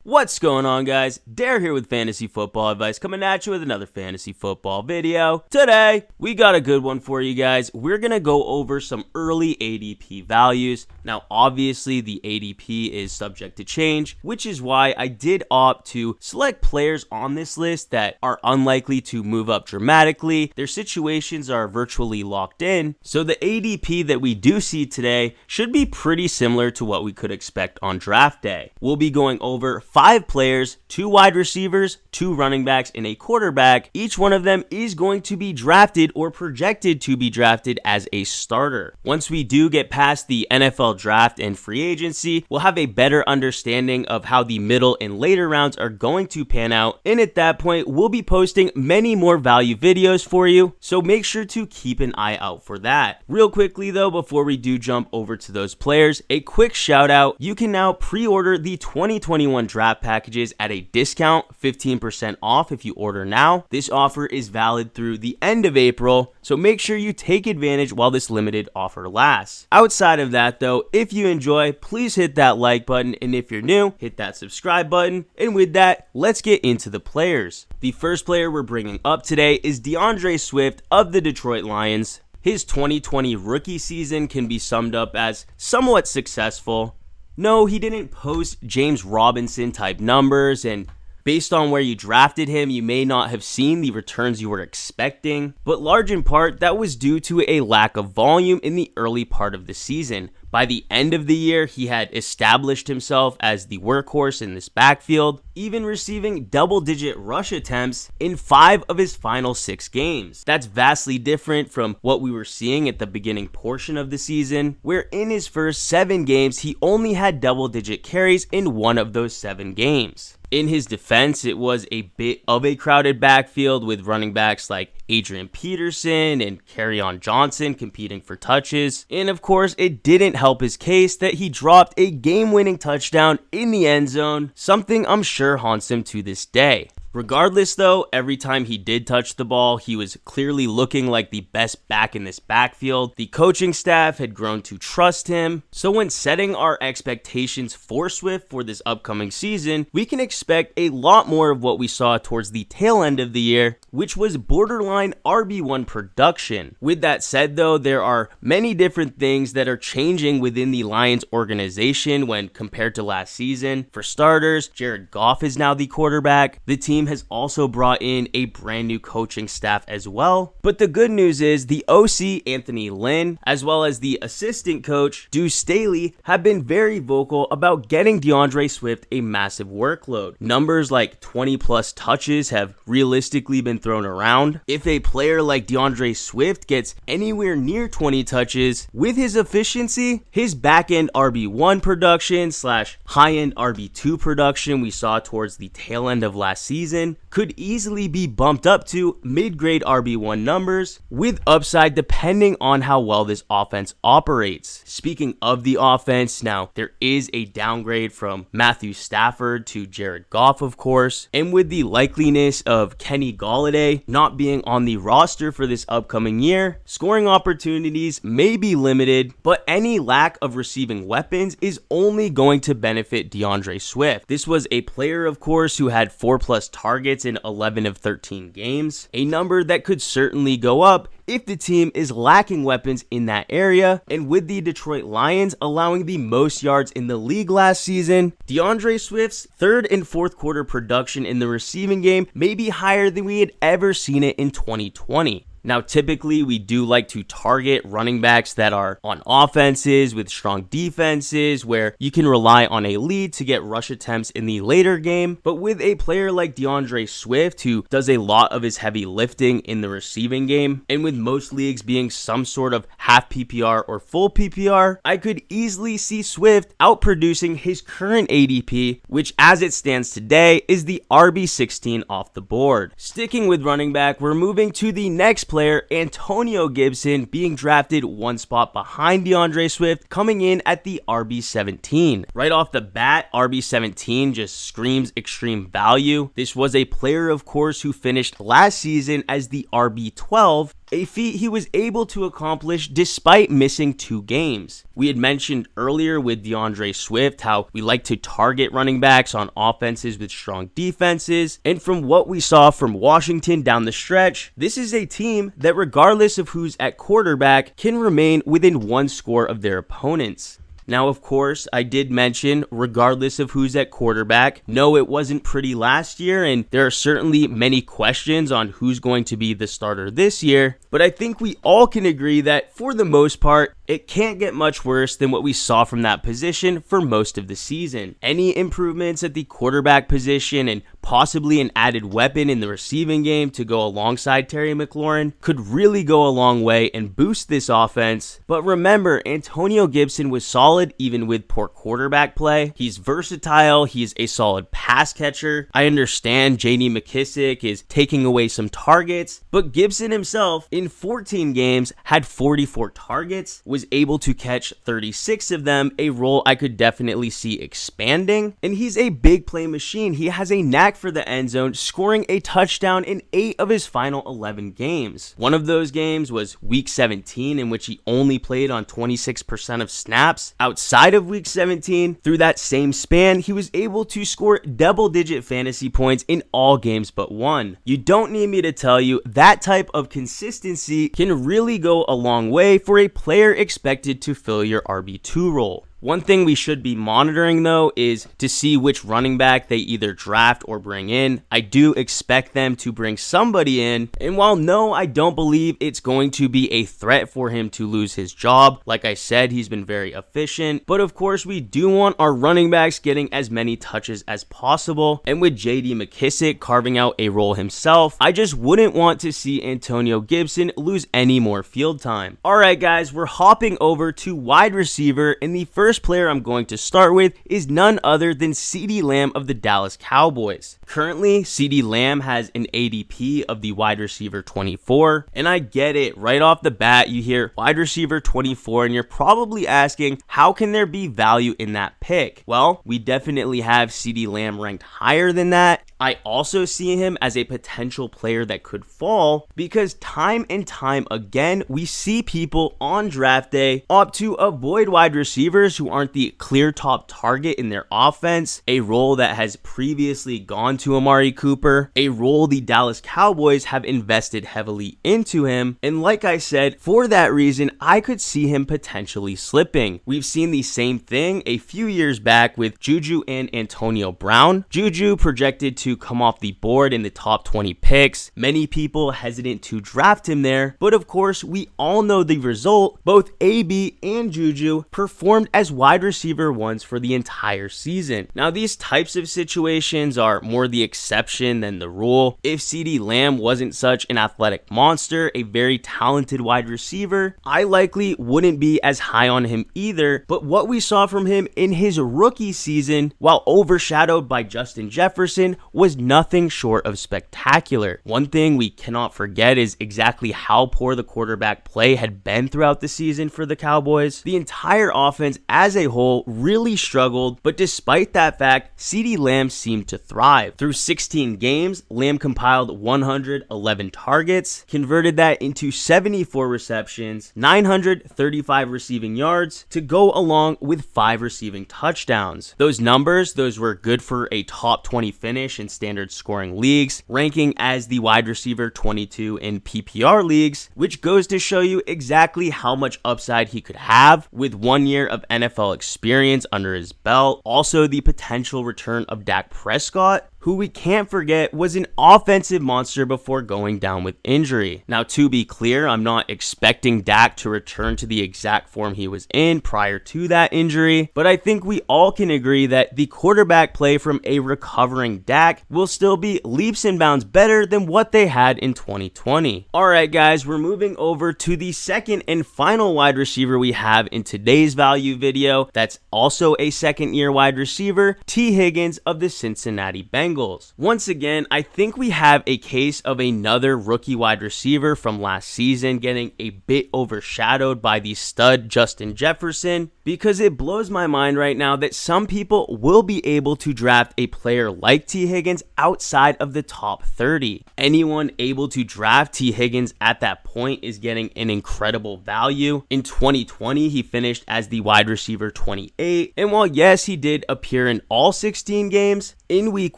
What's going on, guys? Dare here with Fantasy Football Advice, coming at you with another fantasy football video. Today, we got a good one for you guys. We're going to go over some early ADP values. Now, obviously, the ADP is subject to change, which is why I did opt to select players on this list that are unlikely to move up dramatically. Their situations are virtually locked in, so the ADP that we do see today should be pretty similar to what we could expect on draft day. We'll be going over 5 players, 2 wide receivers, 2 running backs, and a quarterback. Each one of them is going to be drafted or projected to be drafted as a starter. Once we do get past the NFL draft and free agency, we'll have a better understanding of how the middle and later rounds are going to pan out, and at that point, we'll be posting many more value videos for you, so make sure to keep an eye out for that. Real quickly though, before we do jump over to those players, a quick shout out. You can now pre-order the 2021 draft packages at a discount, 15% off if you order now. This offer is valid through the end of April, so make sure you take advantage while this limited offer lasts. Outside of that though, if you enjoy, please hit that like button, and if you're new, hit that subscribe button. And with that, let's get into the players. The first player we're bringing up today is DeAndre Swift of the Detroit Lions. His 2020 rookie season can be summed up as somewhat successful. No, he didn't post James Robinson type numbers, and based on where you drafted him, you may not have seen the returns you were expecting, but large in part, that was due to a lack of volume in the early part of the season. By the end of the year, he had established himself as the workhorse in this backfield, even receiving double-digit rush attempts in 5 of his final 6 games. That's vastly different from what we were seeing at the beginning portion of the season, where in his first 7 games, he only had double-digit carries in 1 of those 7 games. In his defense, it was a bit of a crowded backfield with running backs like Adrian Peterson and Kerryon Johnson competing for touches. And of course, it didn't help his case that he dropped a game-winning touchdown in the end zone, something I'm sure haunts him to this day. Regardless though, every time he did touch the ball, he was clearly looking like the best back in this backfield. The coaching staff had grown to trust him. So when setting our expectations for Swift for this upcoming season, we can expect a lot more of what we saw towards the tail end of the year, which was borderline RB1 production. With that said though, there are many different things that are changing within the Lions organization when compared to last season. For starters, Jared Goff is now the quarterback. The team has also brought in a brand new coaching staff as well. But the good news is the OC, Anthony Lynn, as well as the assistant coach, Deuce Staley, have been very vocal about getting DeAndre Swift a massive workload. Numbers like 20 plus touches have realistically been thrown around. If a player like DeAndre Swift gets anywhere near 20 touches, with his efficiency, his back-end RB1 production / high-end RB2 production we saw towards the tail end of last season could easily be bumped up to mid-grade RB1 numbers, with upside depending on how well this offense operates. Speaking of the offense, now there is a downgrade from Matthew Stafford to Jared Goff, of course, and with the likeliness of Kenny Golladay not being on the roster for this upcoming year, scoring opportunities may be limited, but any lack of receiving weapons is only going to benefit DeAndre Swift. This was a player, of course, who had 4+ targets in 11 of 13 games, a number that could certainly go up if the team is lacking weapons in that area. And with the Detroit Lions allowing the most yards in the league last season, DeAndre Swift's 3rd and 4th quarter production in the receiving game may be higher than we had ever seen it in 2020. Now, typically, we do like to target running backs that are on offenses with strong defenses where you can rely on a lead to get rush attempts in the later game. But with a player like DeAndre Swift, who does a lot of his heavy lifting in the receiving game, and with most leagues being some sort of half PPR or full PPR, I could easily see Swift outproducing his current ADP, which as it stands today is the RB16 off the board. Sticking with running back, we're moving to the next player, Antonio Gibson, being drafted 1 spot behind DeAndre Swift, coming in at the RB17. Right off the bat, RB17 just screams extreme value. This was a player, of course, who finished last season as the RB12, a feat he was able to accomplish despite missing 2 games. We had mentioned earlier with DeAndre Swift how we like to target running backs on offenses with strong defenses, and from what we saw from Washington down the stretch, this is a team that regardless of who's at quarterback can remain within 1 score of their opponents. Now, of course, I did mention, regardless of who's at quarterback, no, it wasn't pretty last year, and there are certainly many questions on who's going to be the starter this year, but I think we all can agree that, for the most part, it can't get much worse than what we saw from that position for most of the season. Any improvements at the quarterback position and possibly an added weapon in the receiving game to go alongside Terry McLaurin could really go a long way and boost this offense. But remember, Antonio Gibson was solid even with poor quarterback play. He's versatile, he's a solid pass catcher. I understand J.D. McKissic is taking away some targets, but Gibson himself in 14 games had 44 targets, was able to catch 36 of them, a role I could definitely see expanding. And he's a big play machine. He has a knack for the end zone, scoring a touchdown in 8 of his final 11 games. One of those games was week 17, in which he only played on 26% of snaps. Outside of week 17, through that same span, he was able to score double-digit fantasy points in all games but one. You don't need me to tell you that type of consistency can really go a long way for a player expected to fill your RB2 role. One thing we should be monitoring, though, is to see which running back they either draft or bring in. I do expect them to bring somebody in, and while no, I don't believe it's going to be a threat for him to lose his job. Like I said, he's been very efficient, but of course we do want our running backs getting as many touches as possible, and with J.D. McKissic carving out a role himself, I just wouldn't want to see Antonio Gibson lose any more field time. Alright guys, we're hopping over to wide receiver, and the first player I'm going to start with is none other than CeeDee Lamb of the Dallas Cowboys. Currently, CeeDee Lamb has an ADP of the wide receiver 24, and I get it. Right off the bat, you hear wide receiver 24, and you're probably asking, how can there be value in that pick? Well, we definitely have CeeDee Lamb ranked higher than that. I also see him as a potential player that could fall because time and time again, we see people on draft day opt to avoid wide receivers who aren't the clear top target in their offense, a role that has previously gone to Amari Cooper, a role the Dallas Cowboys have invested heavily into him, and like I said, for that reason, I could see him potentially slipping. We've seen the same thing a few years back with Juju and Antonio Brown. Juju projected to come off the board in the top 20 picks, many people hesitant to draft him there, but of course, we all know the result. Both AB and Juju performed as wide receiver ones for the entire season. Now, these types of situations are more the exception than the rule. If CeeDee Lamb wasn't such an athletic monster, a very talented wide receiver, I likely wouldn't be as high on him either, but what we saw from him in his rookie season, while overshadowed by Justin Jefferson, was nothing short of spectacular. One thing we cannot forget is exactly how poor the quarterback play had been throughout the season for the Cowboys. The entire offense as a whole really struggled, but despite that fact, CeeDee Lamb seemed to thrive. Through 16 games, Lamb compiled 111 targets, converted that into 74 receptions, 935 receiving yards to go along with 5 receiving touchdowns. Those numbers, those were good for a top 20 finish in standard scoring leagues, ranking as the wide receiver 22 in PPR leagues, which goes to show you exactly how much upside he could have with 1 year of NFL experience under his belt. Also, the potential return of Dak Prescott, who we can't forget was an offensive monster before going down with injury. Now, to be clear, I'm not expecting Dak to return to the exact form he was in prior to that injury, but I think we all can agree that the quarterback play from a recovering Dak will still be leaps and bounds better than what they had in 2020. Alright guys, we're moving over to the second and final wide receiver we have in today's value video. That's also a second year wide receiver, T. Higgins of the Cincinnati Bengals. Bengals. Once again, I think we have a case of another rookie wide receiver from last season getting a bit overshadowed by the stud Justin Jefferson, because it blows my mind right now that some people will be able to draft a player like T. Higgins outside of the top 30. Anyone able to draft T. Higgins at that point is getting an incredible value. In 2020, he finished as the wide receiver 28, and while yes, he did appear in all 16 games, in week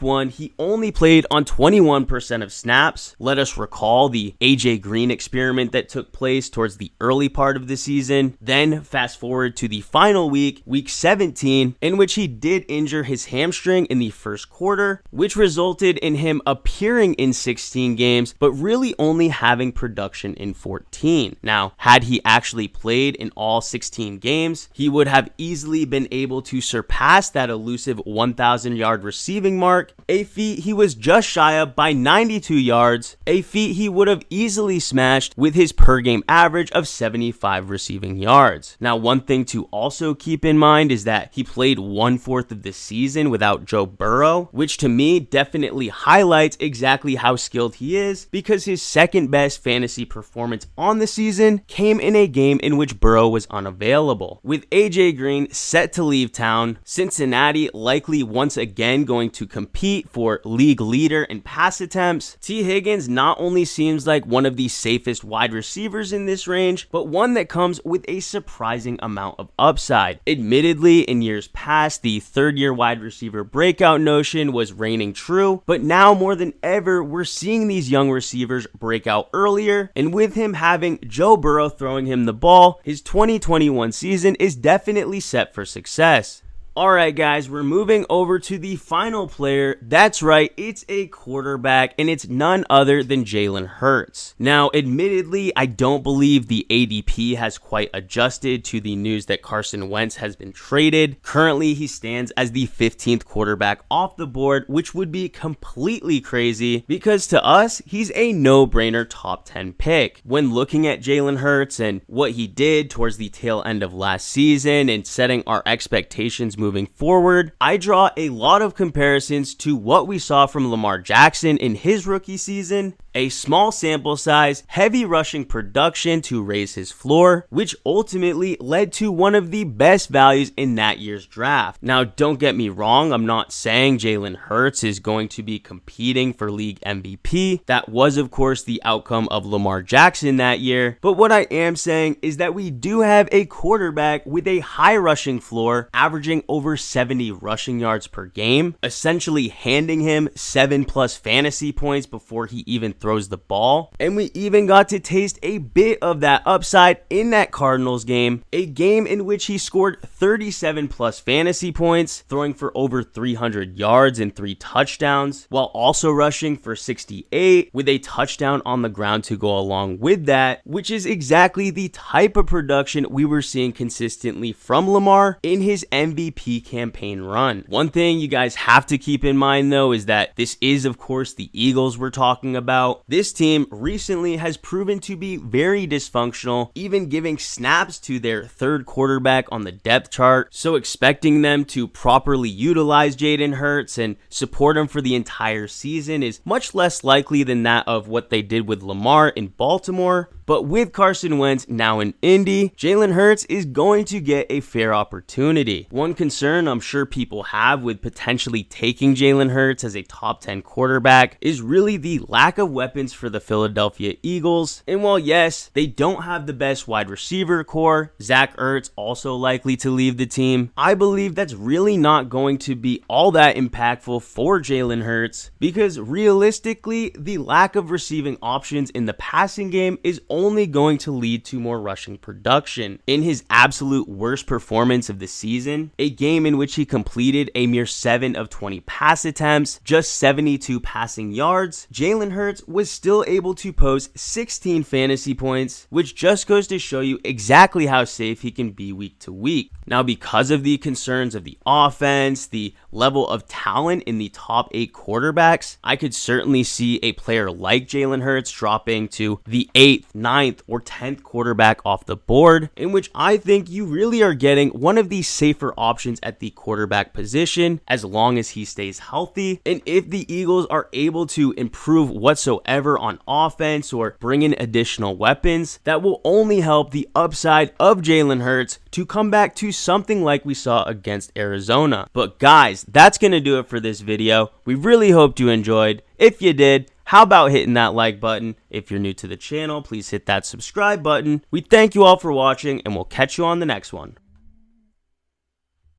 1, he only played on 21% of snaps. Let us recall the AJ Green experiment that took place towards the early part of the season. Then fast forward to the final week, week 17, in which he did injure his hamstring in the first quarter, which resulted in him appearing in 16 games, but really only having production in 14. Now, had he actually played in all 16 games, he would have easily been able to surpass that elusive 1,000-yard receiving mark, a feat he was just shy of by 92 yards, a feat he would have easily smashed with his per game average of 75 receiving yards. Now, one thing to also keep in mind is that he played 1/4 of the season without Joe Burrow, which to me definitely highlights exactly how skilled he is, because his second best fantasy performance on the season came in a game in which Burrow was unavailable. With AJ Green set to leave town, Cincinnati likely once again going to compete for league leader in pass attempts, T. Higgins not only seems like one of the safest wide receivers in this range, but one that comes with a surprising amount of upside. Admittedly, in years past, the third-year wide receiver breakout notion was reigning true, but now more than ever, we're seeing these young receivers break out earlier, and with him having Joe Burrow throwing him the ball, his 2021 season is definitely set for success. Alright guys, we're moving over to the final player. That's right, it's a quarterback, and it's none other than Jalen Hurts. Now, admittedly, I don't believe the ADP has quite adjusted to the news that Carson Wentz has been traded. Currently, he stands as the 15th quarterback off the board, which would be completely crazy, because to us, he's a no-brainer top 10 pick. When looking at Jalen Hurts and what he did towards the tail end of last season and setting our expectations moving forward, I draw a lot of comparisons to what we saw from Lamar Jackson in his rookie season. A small sample size, heavy rushing production to raise his floor, which ultimately led to one of the best values in that year's draft. Now, don't get me wrong, I'm not saying Jalen Hurts is going to be competing for league MVP. That was, of course, the outcome of Lamar Jackson that year. But what I am saying is that we do have a quarterback with a high rushing floor, averaging over 70 rushing yards per game, essentially handing him 7+ fantasy points before he even throws the ball. And we even got to taste a bit of that upside in that Cardinals game, a game in which he scored 37+ fantasy points, throwing for over 300 yards and 3 touchdowns, while also rushing for 68 with a touchdown on the ground to go along with that, which is exactly the type of production we were seeing consistently from Lamar in his MVP campaign run. One thing you guys have to keep in mind though is that this is, of course, the Eagles we're talking about. This team recently has proven to be very dysfunctional, even giving snaps to their third quarterback on the depth chart. So expecting them to properly utilize Jalen Hurts and support him for the entire season is much less likely than that of what they did with Lamar in Baltimore. But with Carson Wentz now in Indy, Jalen Hurts is going to get a fair opportunity. One concern I'm sure people have with potentially taking Jalen Hurts as a top 10 quarterback is really the lack of weapons for the Philadelphia Eagles. And while yes, they don't have the best wide receiver core, Zach Ertz also likely to leave the team, I believe that's really not going to be all that impactful for Jalen Hurts, because realistically, the lack of receiving options in the passing game is only going to lead to more rushing production. In his absolute worst performance of the season, a game in which he completed a mere 7 of 20 pass attempts, just 72 passing yards, Jalen Hurts was still able to post 16 fantasy points, which just goes to show you exactly how safe he can be week to week. Now, because of the concerns of the offense, the level of talent in the top 8 quarterbacks, I could certainly see a player like Jalen Hurts dropping to the 8th, 9th, or 10th quarterback off the board, in which I think you really are getting one of the safer options at the quarterback position as long as he stays healthy. And if the Eagles are able to improve whatsoever on offense or bring in additional weapons, that will only help the upside of Jalen Hurts to come back to something like we saw against Arizona. But guys, that's going to do it for this video. We really hope you enjoyed. If you did, how about hitting that like button? If you're new to the channel, please hit that subscribe button. We thank you all for watching, and we'll catch you on the next one.